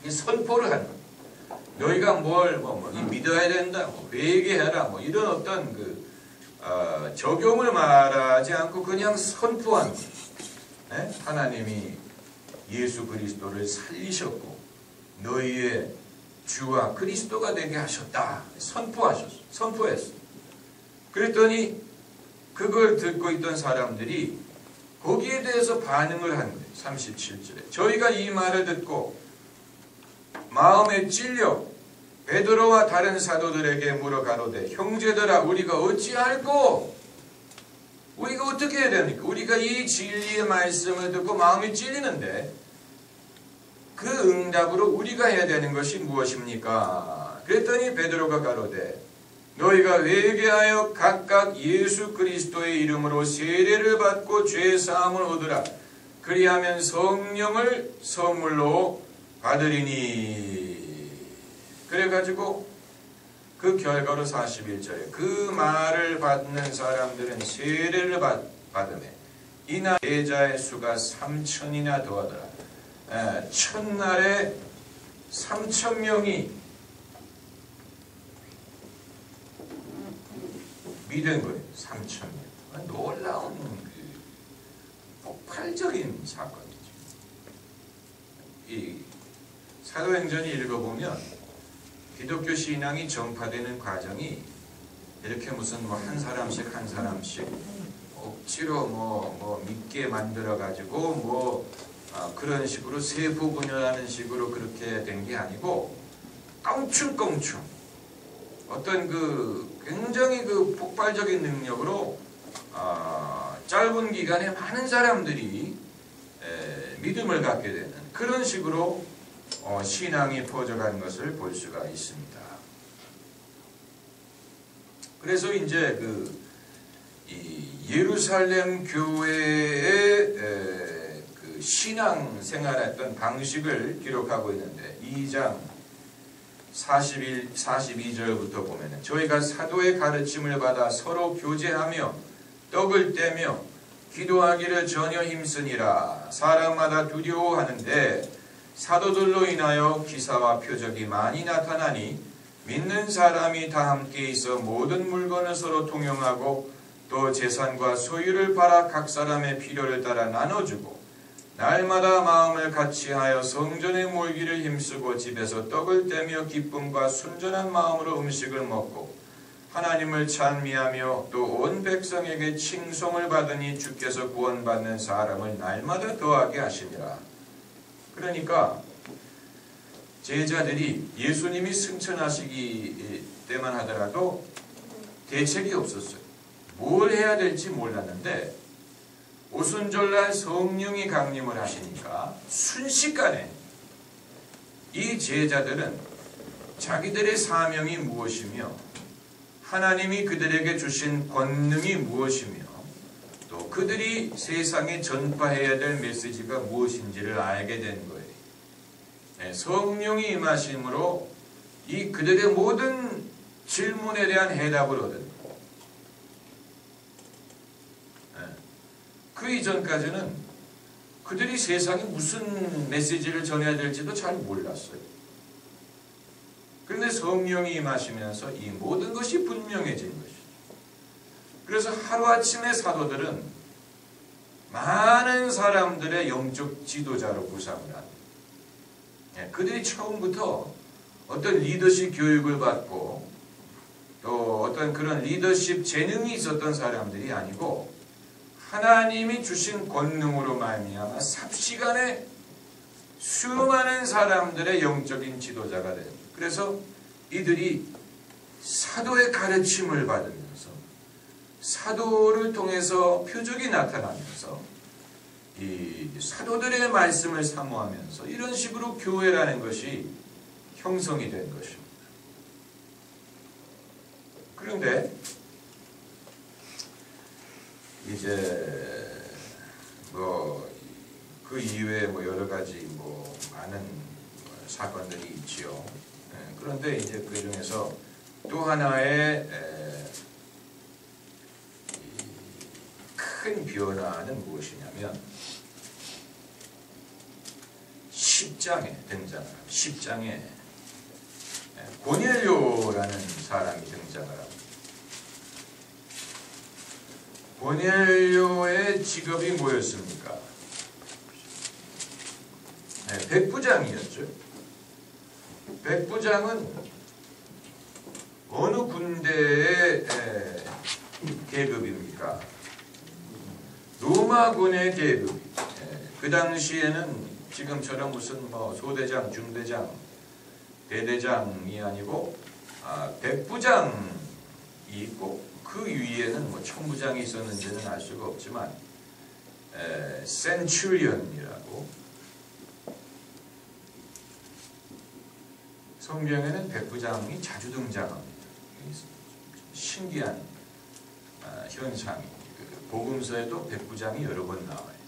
이 선포를 하는 거예요. 너희가 뭘 믿어야 된다, 회개해라, 이런 어떤 적용을 말하지 않고 그냥 선포하는 거예요. 네? 하나님이 예수 그리스도를 살리셨고 너희의 주와 그리스도가 되게 하셨다. 선포했어. 그랬더니 그걸 듣고 있던 사람들이 거기에 대해서 반응을 한 거예요. 37절에 저희가 이 말을 듣고 마음에 찔려 베드로와 다른 사도들에게 물어 가로되 형제들아 우리가 어찌할꼬? 우리가 어떻게 해야 됩니까? 우리가 이 진리의 말씀을 듣고 마음이 찔리는데 그 응답으로 우리가 해야 되는 것이 무엇입니까? 그랬더니 베드로가 가로되 너희가 회개하여 각각 예수 그리스도의 이름으로 세례를 받고 죄 사함을 얻으라. 그리하면 성령을 선물로 받으리니. 그래가지고 그 결과로 41절에 그 말을 받는 사람들은 세례를 받으며 이날 제자의 수가 3,000이나 더하더라. 첫날에 3,000명이 믿은 거예요. 3,000명. 놀라운 폭발적인 사건이죠. 이 사도행전을 읽어보면 기독교 신앙이 전파되는 과정이 이렇게 무슨 한 사람씩 억지로 믿게 만들어 가지고 그런 식으로 세포 분열하는 식으로 그렇게 된 게 아니고 껑충껑충 어떤 굉장히 폭발적인 능력으로 짧은 기간에 많은 사람들이 믿음을 갖게 되는 그런 식으로 신앙이 퍼져간 것을 볼 수가 있습니다. 그래서 이제 이 예루살렘 교회의 신앙 생활했던 방식을 기록하고 있는데 2장 42절부터 보면 저희가 사도의 가르침을 받아 서로 교제하며 떡을 떼며 기도하기를 전혀 힘쓰니라. 사람마다 두려워하는데 사도들로 인하여 기사와 표적이 많이 나타나니 믿는 사람이 다 함께 있어 모든 물건을 서로 통용하고 또 재산과 소유를 팔아 각 사람의 필요를 따라 나눠주고 날마다 마음을 같이하여 성전에 모이기를 힘쓰고 집에서 떡을 떼며 기쁨과 순전한 마음으로 음식을 먹고 하나님을 찬미하며 또 온 백성에게 칭송을 받으니 주께서 구원받는 사람을 날마다 더하게 하시니라. 그러니까 제자들이 예수님이 승천하시기 때만 하더라도 대책이 없었어요. 뭘 해야 될지 몰랐는데 오순절날 성령이 강림을 하시니까 순식간에 이 제자들은 자기들의 사명이 무엇이며 하나님이 그들에게 주신 권능이 무엇이며 또 그들이 세상에 전파해야 될 메시지가 무엇인지를 알게 된 거예요. 성령이 임하심으로 이 그들의 모든 질문에 대한 해답을 얻은 거예요. 그 이전까지는 그들이 세상에 무슨 메시지를 전해야 될지도 잘 몰랐어요. 그런데 성령이 임하시면서 이 모든 것이 분명해진 것이죠. 그래서 하루아침에 사도들은 많은 사람들의 영적 지도자로 구상을 합니다. 그들이 처음부터 어떤 리더십 교육을 받고 또 어떤 그런 리더십 재능이 있었던 사람들이 아니고 하나님이 주신 권능으로 말미암아 삽시간에 수많은 사람들의 영적인 지도자가 됩니다. 그래서 이들이 사도의 가르침을 받으면서 사도를 통해서 표적이 나타나면서 이 사도들의 말씀을 사모하면서 이런 식으로 교회라는 것이 형성이 된 것입니다. 그런데 이제 그 이외에 여러 가지 많은 사건들이 있지요. 그런데 이제 그 중에서 또 하나의 큰 변화는 무엇이냐면 10장에 등장합니다. 10장에 고넬료라는 사람이 등장을 합니다. 고넬료의 직업이 뭐였습니까? 백부장이었죠. 백부장은 어느 군대의 계급입니까? 로마군의 계급. 그 당시에는 지금처럼 무슨 소대장, 중대장, 대대장이 아니고 백부장이 있고 그 위에는 천부장이 있었는지는 알 수가 없지만 센츄리언이라고 성경에는 백부장이 자주 등장합니다. 신기한 현상이 복음서에도 백부장이 여러 번 나와요.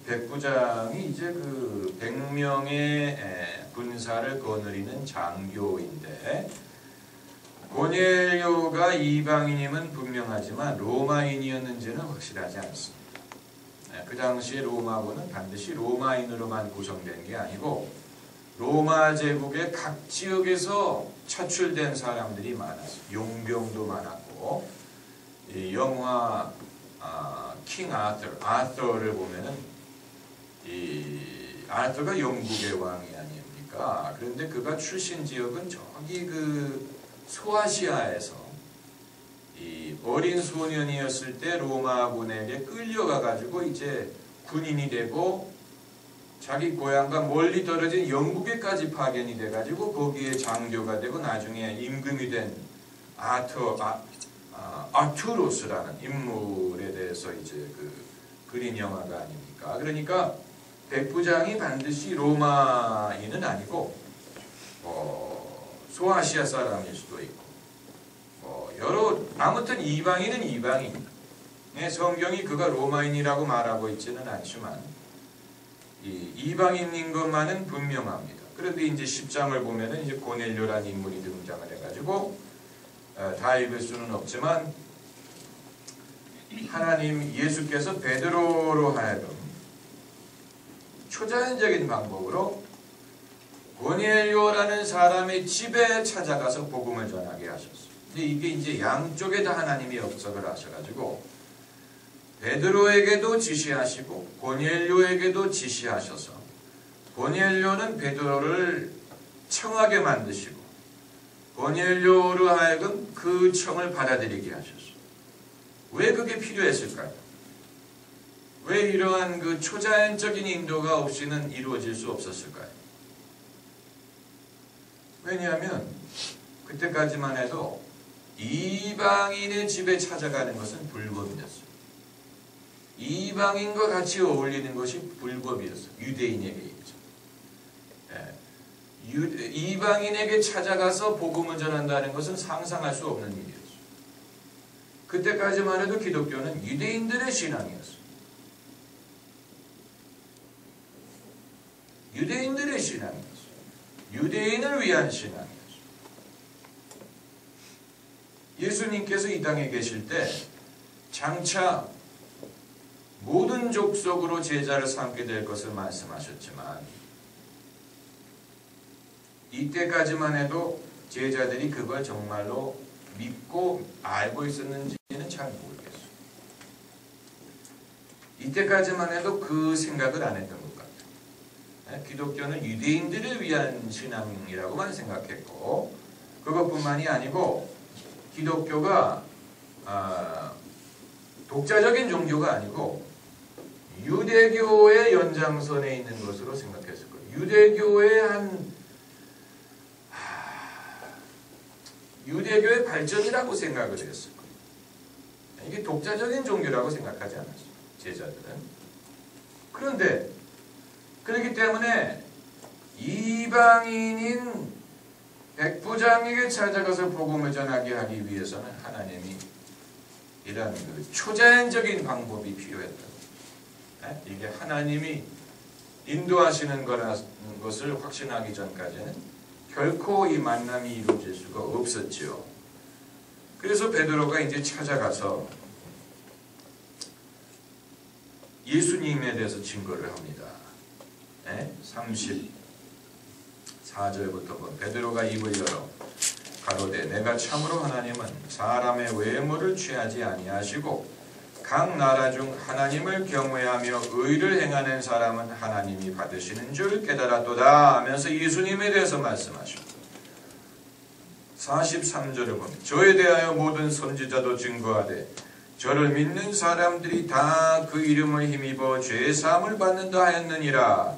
백부장이 이제 그 100명의 군사를 거느리는 장교인데 고넬료가 이방인임은 분명하지만 로마인이었는지는 확실하지 않습니다. 그 당시에 로마군은 반드시 로마인으로만 구성된 게 아니고 로마 제국의 각 지역에서 차출된 사람들이 많았어요. 용병도 많았고 이 영화 킹 아서를 보면은 이 아서가 영국의 왕이 아닙니까? 그런데 그가 출신 지역은 저기 그 소아시아에서 이 어린 소년이었을 때 로마군에게 끌려가 가지고 이제 군인이 되고 자기 고향과 멀리 떨어진 영국에까지 파견이 돼 가지고 거기에 장교가 되고 나중에 임금이 된 아투로스라는 인물에 대해서 이제 그린 영화가 아닙니까? 그러니까 백부장이 반드시 로마인은 아니고 소아시아 사람일 수도 있고 아무튼 이방인은 이방인. 성경이 그가 로마인이라고 말하고 있지는 않지만 이방인인 것만은 분명합니다. 그런데 이제 10장을 보면은 이제 고넬료라는 인물이 등장을 해가지고 다 읽을 수는 없지만 하나님 예수께서 베드로로 하여금 초자연적인 방법으로 고넬료라는 사람의 집에 찾아가서 복음을 전하게 하셨어요. 근데 이게 이제 양쪽에 다 하나님이 역사를 하셔가지고 베드로에게도 지시하시고 고넬료에게도 지시하셔서 고넬료는 베드로를 청하게 만드시고 고넬료로 하여금 그 청을 받아들이게 하셨어요. 왜 그게 필요했을까요? 왜 이러한 그 초자연적인 인도가 없이는 이루어질 수 없었을까요? 왜냐하면 그때까지만 해도 이방인의 집에 찾아가는 것은 불법이었어요. 이방인과 같이 어울리는 것이 불법이었어요. 유대인에게 있죠. 이방인에게 찾아가서 복음을 전한다는 것은 상상할 수 없는 일이었어요. 그때까지만 해도 기독교는 유대인들의 신앙이었어요. 유대인들의 신앙이었어요. 유대인을 위한 신앙이었어요. 예수님께서 이 땅에 계실 때 장차 모든 족속으로 제자를 삼게 될 것을 말씀하셨지만 이때까지만 해도 제자들이 그걸 정말로 믿고 알고 있었는지는 잘 모르겠어요. 이때까지만 해도 그 생각을 안 했던 것 같아요. 기독교는 유대인들을 위한 신앙이라고만 생각했고 그것뿐만이 아니고 기독교가 독자적인 종교가 아니고 유대교의 연장선에 있는 것으로 생각했을 거예요. 유대교의 발전이라고 생각을 했을 거예요. 이게 독자적인 종교라고 생각하지 않았어요. 제자들은. 그런데 그렇기 때문에 이방인인 백부장에게 찾아가서 복음을 전하게 하기 위해서는 하나님이 이런 그 초자연적인 방법이 필요했다. 이게 하나님이 인도하시는 거라는 것을 확신하기 전까지는 결코 이 만남이 이루어질 수가 없었죠. 그래서 베드로가 이제 찾아가서 예수님에 대해서 증거를 합니다. 34절부터 베드로가 입을 열어 가로되 내가 참으로 하나님은 사람의 외모를 취하지 아니하시고 각 나라 중 하나님을 경외하며 의를 행하는 사람은 하나님이 받으시는 줄 깨달았도다 하면서 예수님에 대해서 말씀하십니다. 43절을 보면 저에 대하여 모든 선지자도 증거하되 저를 믿는 사람들이 다 그 이름을 힘입어 죄사함을 받는다 하였느니라.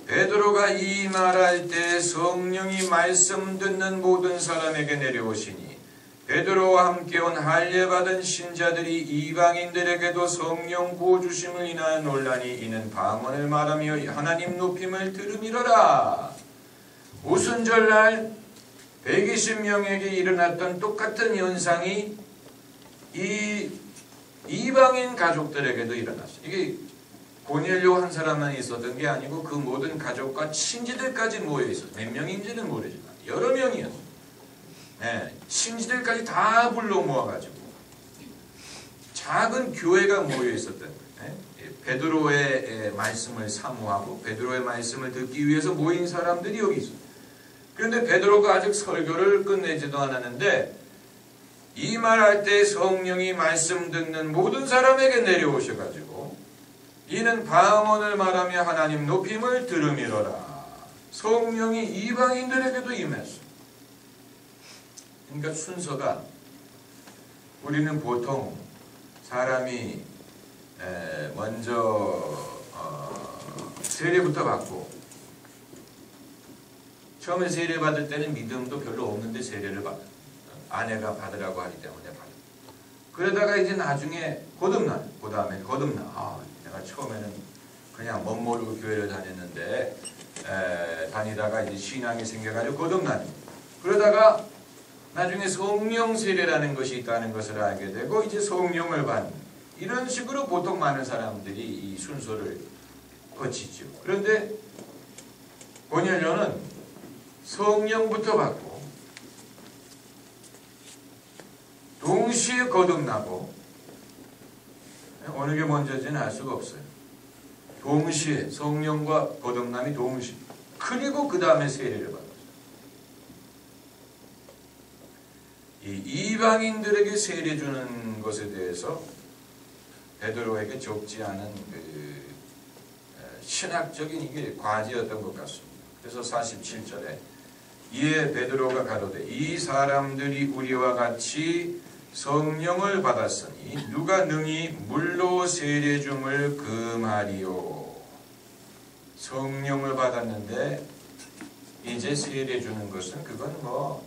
베드로가 이 말할 때 성령이 말씀 듣는 모든 사람에게 내려오시니 베드로와 함께 온 할례받은 신자들이 이방인들에게도 성령 부어주심을 인하여 논란이 이는 방언을 말하며 하나님 높임을 들음이러라. 오순절날 120명에게 일어났던 똑같은 현상이 이 이방인 가족들에게도 일어났어요. 이게 고넬료 한 사람만 있었던 게 아니고 그 모든 가족과 친지들까지 모여 있었어요. 몇 명인지는 모르지만 여러 명이었어요. 친지들까지 다 불러 모아가지고 작은 교회가 모여 있었던 거예요. 베드로의 말씀을 사모하고 베드로의 말씀을 듣기 위해서 모인 사람들이 여기 있어요. 그런데 베드로가 아직 설교를 끝내지도 않았는데 이 말할 때 성령이 말씀 듣는 모든 사람에게 내려오셔가지고 이는 방언을 말하며 하나님 높임을 들음이로라. 성령이 이방인들에게도 임했어. 그러니까 순서가 우리는 보통 사람이 먼저 세례부터 받고 처음에 세례 받을 때는 믿음도 별로 없는데 세례를 받아요. 아내가 받으라고 하기 때문에 받아요. 그러다가 이제 나중에 거듭나. 그 다음에 거듭나. 내가 처음에는 그냥 멋모르고 교회를 다녔는데 다니다가 이제 신앙이 생겨가지고 거듭나는. 그러다가 나중에 성령 세례라는 것이 있다는 것을 알게 되고 이제 성령을 받는. 이런 식으로 보통 많은 사람들이 이 순서를 거치죠. 그런데 고넬료는 성령부터 받고 동시에 거듭나고 어느 게 먼저인지는 알 수가 없어요. 동시에 성령과 거듭남이 동시에 그리고 그 다음에 세례를 받았어요. 이 이방인들에게 세례 주는 것에 대해서 베드로에게 적지 않은 그 신학적인 이게 과제였던 것 같습니다. 그래서 47절에 이에 베드로가 가로되 이 사람들이 우리와 같이 성령을 받았으니 누가 능히 물로 세례 줌을 금하리요. 성령을 받았는데 이제 세례 주는 것은 그건 뭐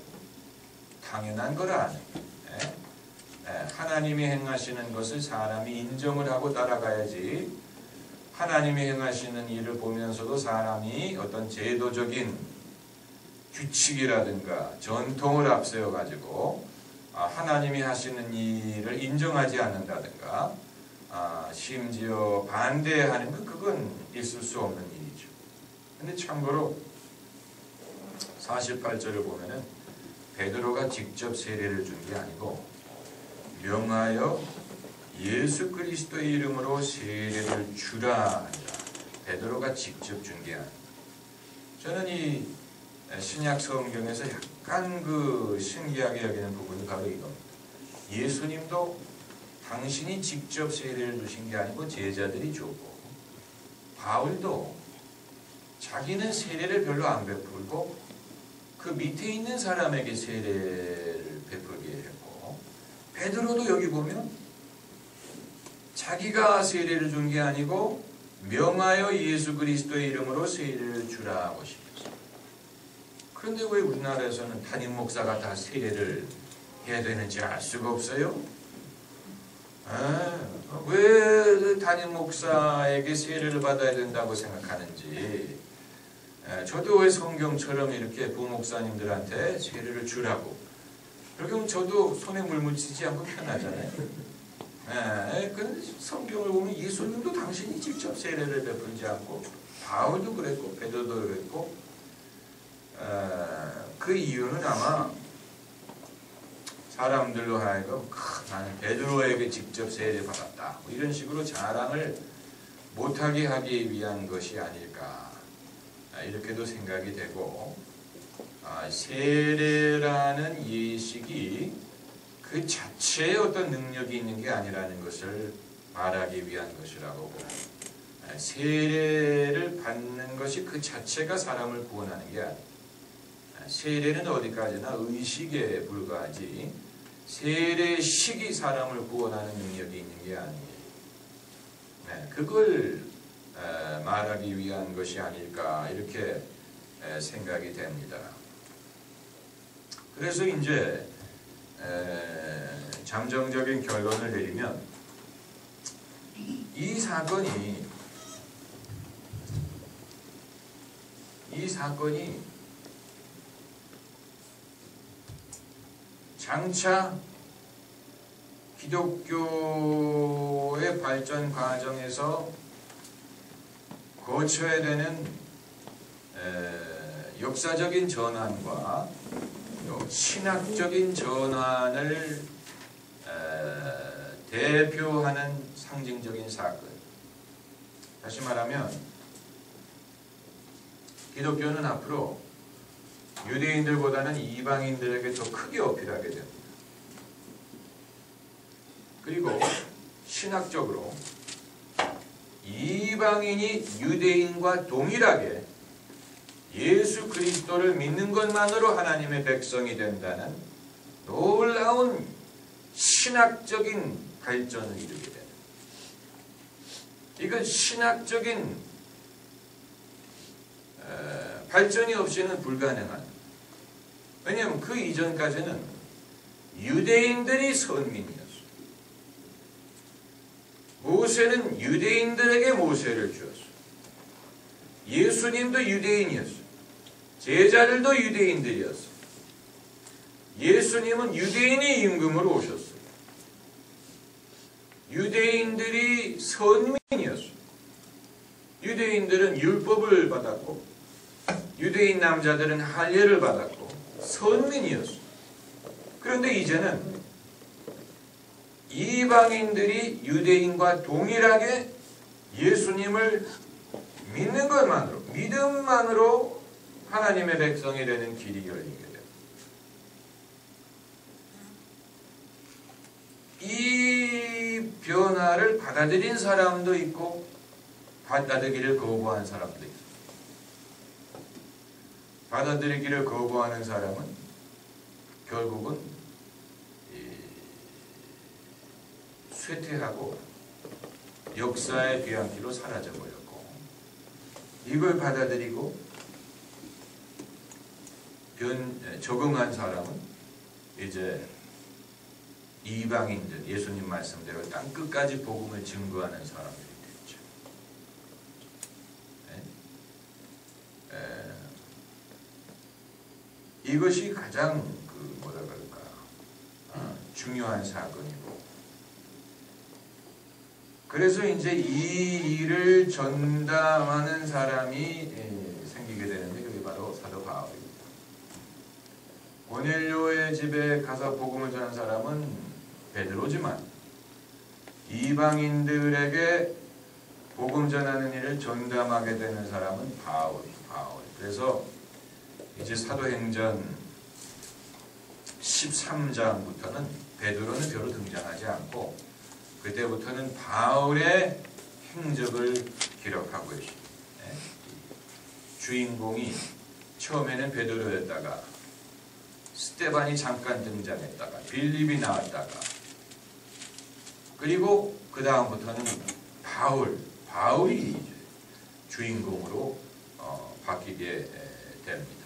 당연한 거라. 하나님이 행하시는 것을 사람이 인정을 하고 따라가야지. 하나님이 행하시는 일을 보면서도 사람이 어떤 제도적인 규칙이라든가 전통을 앞세워 가지고 하나님이 하시는 일을 인정하지 않는다든가 심지어 반대하는 건 그건 있을 수 없는 일이죠. 근데 참고로 48절을 보면은 베드로가 직접 세례를 준 게 아니고 명하여 예수 그리스도의 이름으로 세례를 주라 하니라. 베드로가 직접 준 게 아니에요. 저는 이 신약 성경에서 약간 그 신기하게 여기는 부분이 바로 이겁니다. 예수님도 당신이 직접 세례를 주신 게 아니고 제자들이 주고, 바울도 자기는 세례를 별로 안 베풀고 그 밑에 있는 사람에게 세례를 베풀게 했고, 베드로도 여기 보면 자기가 세례를 준 게 아니고 명하여 예수 그리스도의 이름으로 세례를 주라 하고 싶었어요. 그런데 왜 우리나라에서는 담임 목사가 다 세례를 해야 되는지 알 수가 없어요? 왜 담임 목사에게 세례를 받아야 된다고 생각하는지, 저도 왜 성경처럼 이렇게 부목사님들한테 세례를 주라고, 그럼 저도 손에 물 묻히지 않고 편하잖아요. 그런데 성경을 보면 예수님도 당신이 직접 세례를 베풀지 않고, 바울도 그랬고 베드로도 그랬고, 그 이유는 아마 사람들로 하여금 나는 베드로에게 직접 세례 받았다, 뭐 이런 식으로 자랑을 못하게 하기 위한 것이 아닐까, 이렇게도 생각이 되고, 세례라는 예식이 그 자체에 어떤 능력이 있는 게 아니라는 것을 말하기 위한 것이라고 보고, 세례를 받는 것이 그 자체가 사람을 구원하는 게 아니에요. 세례는 어디까지나 의식에 불과하지, 세례식이 사람을 구원하는 능력이 있는 게 아니에요. 그걸 말하기 위한 것이 아닐까, 이렇게 생각이 됩니다. 그래서 이제 잠정적인 결론을 내리면, 이 사건이 장차 기독교의 발전 과정에서 거쳐야 되는 역사적인 전환과 신학적인 전환을 대표하는 상징적인 사건. 다시 말하면 기독교는 앞으로 유대인들보다는 이방인들에게 더 크게 어필하게 됩니다. 그리고 신학적으로 이방인이 유대인과 동일하게 예수 그리스도를 믿는 것만으로 하나님의 백성이 된다는 놀라운 신학적인 발전을 이루게 됩니다. 이건 신학적인 발전이 없이는 불가능한. 왜냐하면 그 이전까지는 유대인들이 선민이었어요. 모세는 유대인들에게 모세를 주었어요. 예수님도 유대인이었어요. 제자들도 유대인들이었어요. 예수님은 유대인의 임금으로 오셨어요. 유대인들이 선민이었어요. 유대인들은 율법을 받았고, 유대인 남자들은 할례를 받았고 선민이었어요. 그런데 이제는 이방인들이 유대인과 동일하게 예수님을 믿는 것만으로, 믿음만으로 하나님의 백성이 되는 길이 열리게 됩니다. 이 변화를 받아들인 사람도 있고 받아들이기를 거부한 사람도 있습니다. 받아들이기를 거부하는 사람은 결국은 쇠퇴하고 역사의 뒤안길로 사라져버렸고, 이걸 받아들이고 적응한 사람은 이제 이방인들, 예수님 말씀대로 땅 끝까지 복음을 증거하는 사람들이 됐죠. 이것이 가장 뭐라 그럴까, 중요한 사건이고, 그래서 이제 이 일을 전담하는 사람이 생기게 되는데, 그게 바로 사도 바울입니다. 고넬료의 집에 가서 복음을 전한 사람은 베드로지만 이방인들에게 복음 전하는 일을 전담하게 되는 사람은 바울. 그래서 이제 사도행전 13장부터는 베드로는 별로 등장하지 않고, 그때부터는 바울의 행적을 기록하고 있습니다. 주인공이 처음에는 베드로였다가 스데반이 잠깐 등장했다가 빌립이 나왔다가, 그리고 그 다음부터는 바울이 주인공으로 바뀌게 됩니다.